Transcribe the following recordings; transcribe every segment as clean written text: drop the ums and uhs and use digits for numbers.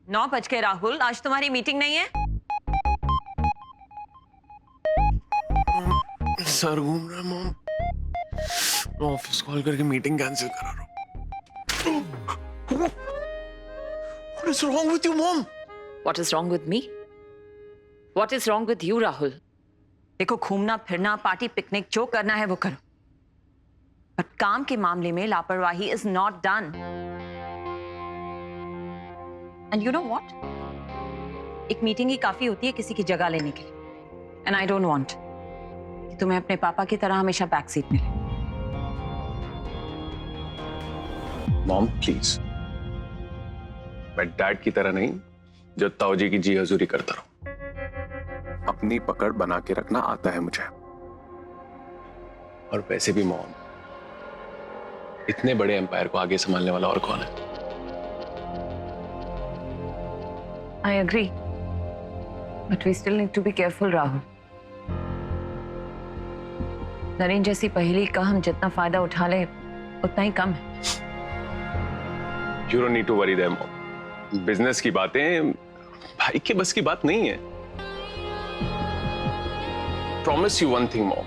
9 बज के राहुल, आज तुम्हारी मीटिंग नहीं है? सर घूम रहा है मॉम। मैं ऑफिस कॉल करके मीटिंग कैंसिल करा रहा हूँ। What is wrong with you, mom? What is wrong with me? What is wrong with you, Rahul? देखो, घूमना फिरना, पार्टी पिकनिक जो करना है वो करो, पर काम के मामले में लापरवाही is not done. And you know what? एक मीटिंग ही काफी होती है किसी की जगह लेने के लिए। And I don't want कि तुम्हें अपने पापा की तरह हमेशा बैक सीट मिले। मॉम प्लीज, मैं डैड की तरह नहीं जो ताऊजी की जी हजूरी करता रहूं। अपनी पकड़ बना के रखना आता है मुझे। और वैसे भी मॉम, इतने बड़े एम्पायर को आगे संभालने वाला और कौन है? I agree, but we still need to be careful, Rahul. Naren जैसी पहेली का हम जितना फायदा उठा ले उतना ही कम है। You don't need to worry them, mom. Business की बातें भाई के बस की बात नहीं है। Promise you one thing, mom.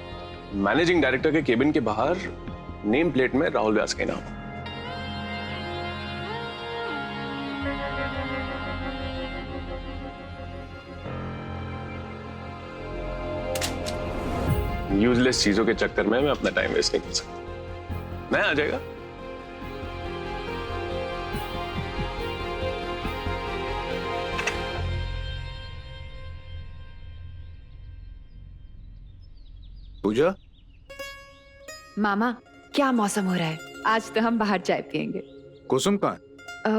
Managing director के केबिन के बाहर नेम प्लेट में राहुल व्यास का नाम। यूजलेस चीजों के चक्कर में मैं अपना टाइम वेस्ट नहीं कर सकता। मैं आ जाएगा। पूजा, मामा, क्या मौसम हो रहा है। आज तो हम बाहर चाय पियेंगे। कुसुम कहाँ?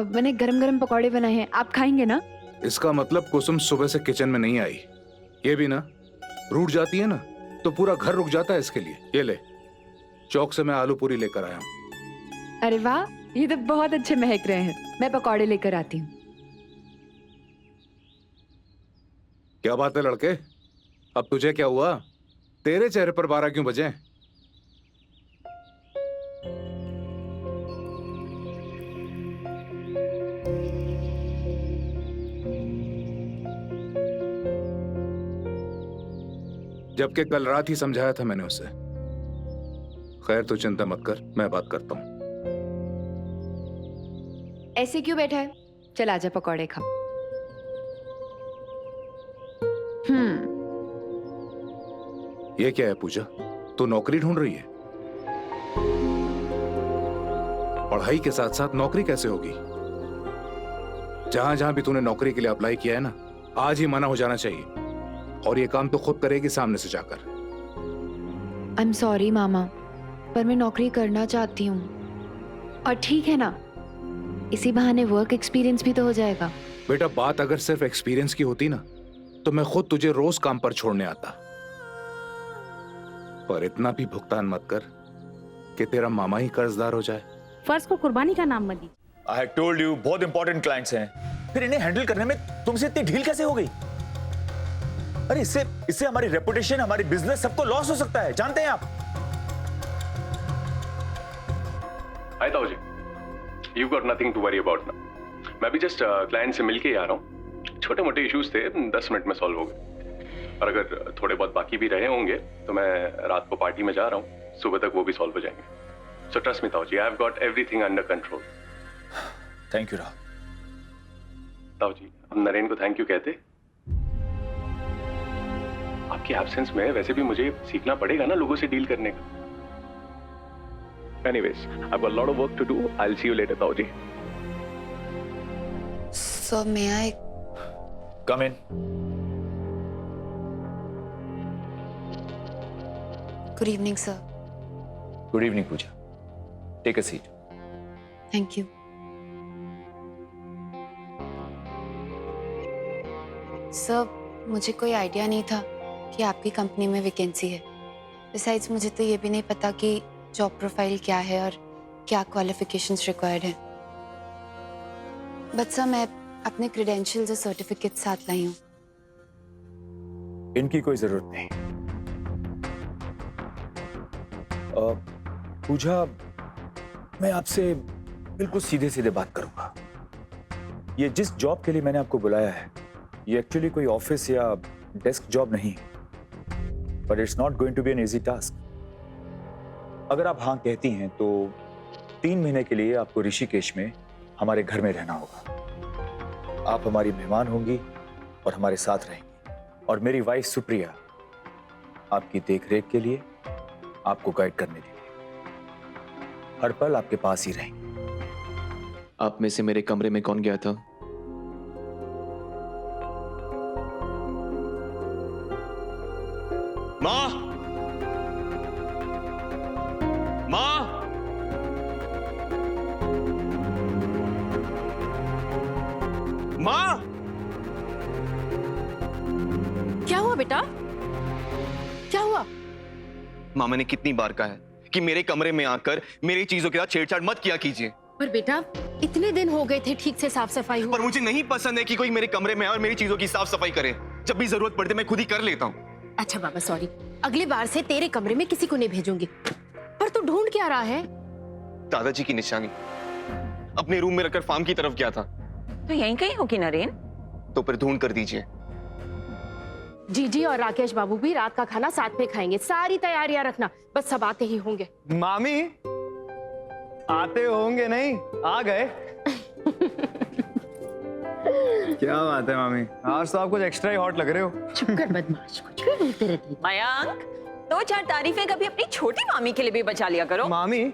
मैंने गरम गरम पकौड़े बनाए हैं, आप खाएंगे ना? इसका मतलब कुसुम सुबह से किचन में नहीं आई। ये भी ना रूठ जाती है ना तो पूरा घर रुक जाता है इसके लिए। ये ले, चौक से मैं आलू पूरी लेकर आया हूँ। अरे वाह, ये तो बहुत अच्छे महक रहे हैं। मैं पकौड़े लेकर आती हूँ। क्या बात है लड़के, अब तुझे क्या हुआ? तेरे चेहरे पर 12 क्यों बजे? जबकि कल रात ही समझाया था मैंने उसे। खैर तू चिंता मत कर, मैं बात करता हूं। ऐसे क्यों बैठा है? चल आजा, पकौड़े खा। ये क्या है पूजा, तू नौकरी ढूंढ रही है? पढ़ाई के साथ साथ नौकरी कैसे होगी? जहां जहां भी तूने नौकरी के लिए अप्लाई किया है ना, आज ही मना हो जाना चाहिए। और ये काम तो खुद करेगी सामने से जाकर। आई एम सॉरी मामा, पर मैं नौकरी करना चाहती हूँ। और ठीक है ना, इसी बहाने वर्क एक्सपीरियंस भी तो हो जाएगा। बेटा, बात अगर सिर्फ एक्सपीरियंस की होती ना तो मैं खुद तुझे रोज काम पर छोड़ने आता। पर इतना भी भुगतान मत कर कि तेरा मामा ही कर्जदार हो जाए। फर्ज को कुर्बानी का नाम मत दी। I had told you, बहुत इंपॉर्टेंट क्लाइंट्स हैं, फिर इन्हें हैंडल करने में तुमसे इतनी ढील कैसे हो गई? अरे इससे हमारी रेपुटेशन, हमारी बिजनेस, सबको लॉस हो सकता है, जानते हैं आप? हाय ताऊजी, you got nothing to worry about ना। मैं भी जस्ट क्लाइंट से मिलके ही आ रहा हूँ। छोटे मोटे इश्यूज थे, 10 मिनट में सॉल्व हो गए। और अगर थोड़े बहुत बाकी भी रहे होंगे तो मैं रात को पार्टी में जा रहा हूँ, सुबह तक वो भी सॉल्व हो जाएंगे। सो ट्रस्ट मी ताऊजी, I have got everything under control. Thank you Rahul. ताऊजी, हम नरेन को थैंक यू कहते। आपकी एब्सेंस में वैसे भी मुझे सीखना पड़ेगा ना लोगों से डील करने का। Anyways, I've got a lot of work to do. I'll see you later, ताऊजी। So may I? Come in. Good evening, sir. Good evening, Pooja. Take a seat. Thank you. Sir, मुझे कोई idea नहीं था कि आपकी company में vacancy है। Besides मुझे तो ये भी नहीं पता कि जॉब प्रोफाइल क्या है और क्या क्वालिफिकेशंस रिक्वायर्ड है। बट सर, मैं अपने क्रेडेंशियल्स और सर्टिफिकेट साथ लाई हूँ। इनकी कोई जरूरत नहीं। पूजा, मैं आपसे बिल्कुल सीधे सीधे बात करूंगा। ये जिस जॉब के लिए मैंने आपको बुलाया है, ये एक्चुअली कोई ऑफिस या डेस्क जॉब नहीं, but it's not going to be an easy task. अगर आप हाँ कहती हैं तो 3 महीने के लिए आपको ऋषिकेश में हमारे घर में रहना होगा। आप हमारी मेहमान होंगी और हमारे साथ रहेंगी, और मेरी वाइफ सुप्रिया आपकी देखरेख के लिए, आपको गाइड करने के लिए हर पल आपके पास ही रहेंगी। आप में से मेरे कमरे में कौन गया था? माँ! माँ! माँ! क्या हुआ बेटा? क्या हुआ? माँ, मैंने कितनी बार कहा है कि मेरे कमरे में आकर मेरी चीजों के साथ छेड़छाड़ मत किया कीजिए। पर बेटा, इतने दिन हो गए थे ठीक से साफ सफाई हो। पर मुझे नहीं पसंद है कि कोई मेरे कमरे में आए और मेरी चीजों की साफ सफाई करे। जब भी जरूरत पड़ती है मैं खुद ही कर लेता हूँ। अच्छा बाबा सॉरी, अगली बार से तेरे कमरे में किसी को नहीं भेजूंगी। पर तू ढूंढ क्या रहा है? दादाजी की निशानी अपने रूम में रखकर फार्म की तरफ गया था। तो यहीं कहीं होगी नरेन। तो फिर ढूंढ कर दीजिए। जीजी और राकेश बाबू भी रात का खाना साथ में खाएंगे। सारी तैयारियां रखना, बस सब आते ही होंगे। मामी आते होंगे नहीं, आ गए। क्या बात है मामी, आज तो आप कुछ एक्स्ट्रा ही हॉट लग रहे हो। चुप कर बदमाश, कुछ भी बोलते रहती है। मयंक, 2-4 तारीफें कभी अपनी छोटी मामी के लिए भी बचा लिया करो। मामी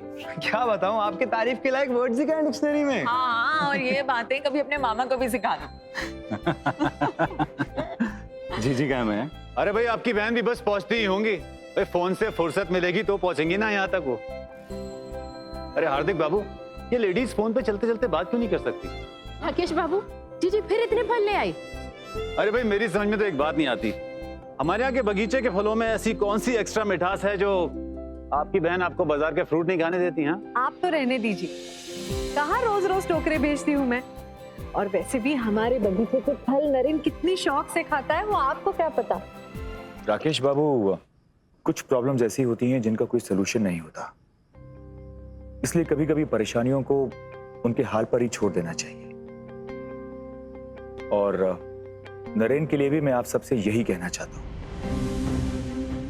क्या बताऊं, आपके तारीफ के लायक वर्ड्स ही क्या है डिक्शनरी में। हाँ, और ये बातें कभी अपने मामा को भी सिखा दो। जी क्या मैं? अरे भाई आपकी बहन भी बस पहुंचती ही होंगी। भाई फोन से फुर्सत मिलेगी तो पहुंचेंगी ना यहाँ तक वो। अरे हार्दिक बाबू, ये लेडीज फोन पे चलते चलते बात क्यों नहीं कर सकती? राकेश बाबू, जीजी फिर इतने फल ले आई? अरे भाई मेरी समझ में तो एक बात नहीं आती, हमारे यहाँ के बगीचे के फलों में ऐसी कौन सी एक्स्ट्रा मिठास है जो आपकी बहन आपको बाजार के फ्रूट नहीं खाने देती हैं? आप तो रहने दीजिए, कहाँ रोज रोज टोकरे भेजती हूँ मैं। और वैसे भी हमारे बगीचे के फल नरेन कितनी शौक से खाता है वो आपको क्या पता। राकेश बाबू, कुछ प्रॉब्लम्स ऐसी होती हैं जिनका कोई सोल्यूशन नहीं होता, इसलिए कभी कभी परेशानियों को उनके हाल पर ही छोड़ देना चाहिए। और नरेन के लिए भी मैं आप सबसे यही कहना चाहता हूं।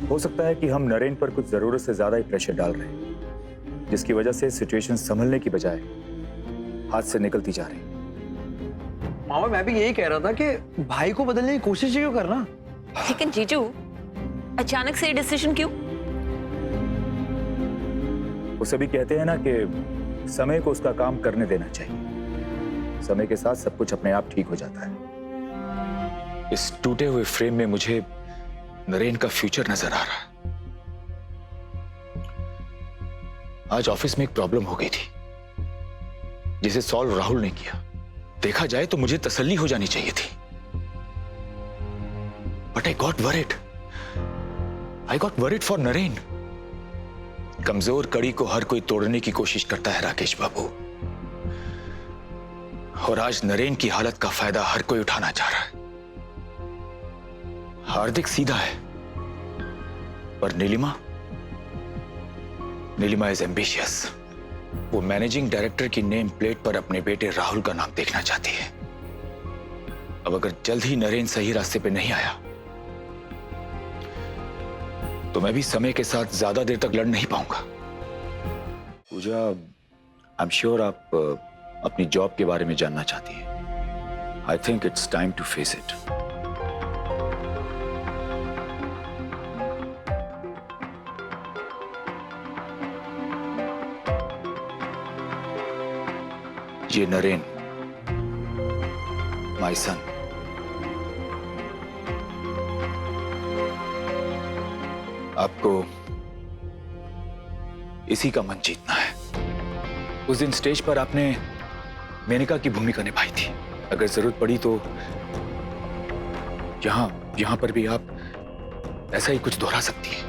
हो सकता है कि हम नरेन पर कुछ जरूरत से ज्यादा ही प्रेशर डाल रहे हैं, जिसकी वजह से सिचुएशन संभलने की बजाय हाथ से निकलती जा रही। मामा मैं भी यही कह रहा था कि भाई को बदलने की कोशिश क्यों करना। लेकिन जीजू, अचानक से डिसीजन क्यों? वो सभी कहते हैं ना कि समय को उसका काम करने देना चाहिए। समय के साथ सब कुछ अपने आप ठीक हो जाता है। इस टूटे हुए फ्रेम में मुझे नरेन का फ्यूचर नजर आ रहा है। आज ऑफिस में एक प्रॉब्लम हो गई थी जिसे सॉल्व राहुल ने किया। देखा जाए तो मुझे तसल्ली हो जानी चाहिए थी, but I got worried for Naren. कमजोर कड़ी को हर कोई तोड़ने की कोशिश करता है राकेश बाबू, और आज नरेन की हालत का फायदा हर कोई उठाना चाह रहा है। हार्दिक सीधा है, पर नीलिमा इज एम्बिशियस। वो मैनेजिंग डायरेक्टर की नेम प्लेट पर अपने बेटे राहुल का नाम देखना चाहती है। अब अगर जल्द ही नरेन सही रास्ते पे नहीं आया तो मैं भी समय के साथ ज्यादा देर तक लड़ नहीं पाऊंगा। पूजा, आई एम श्योर आप अपनी जॉब के बारे में जानना चाहती हैं। I think it's time to face it. ये नरेन, माय सन, आपको इसी का मन जीतना है। उस दिन स्टेज पर आपने मेनका की भूमिका निभाई थी। अगर जरूरत पड़ी तो यहां पर भी आप ऐसा ही कुछ दोहरा सकती हैं।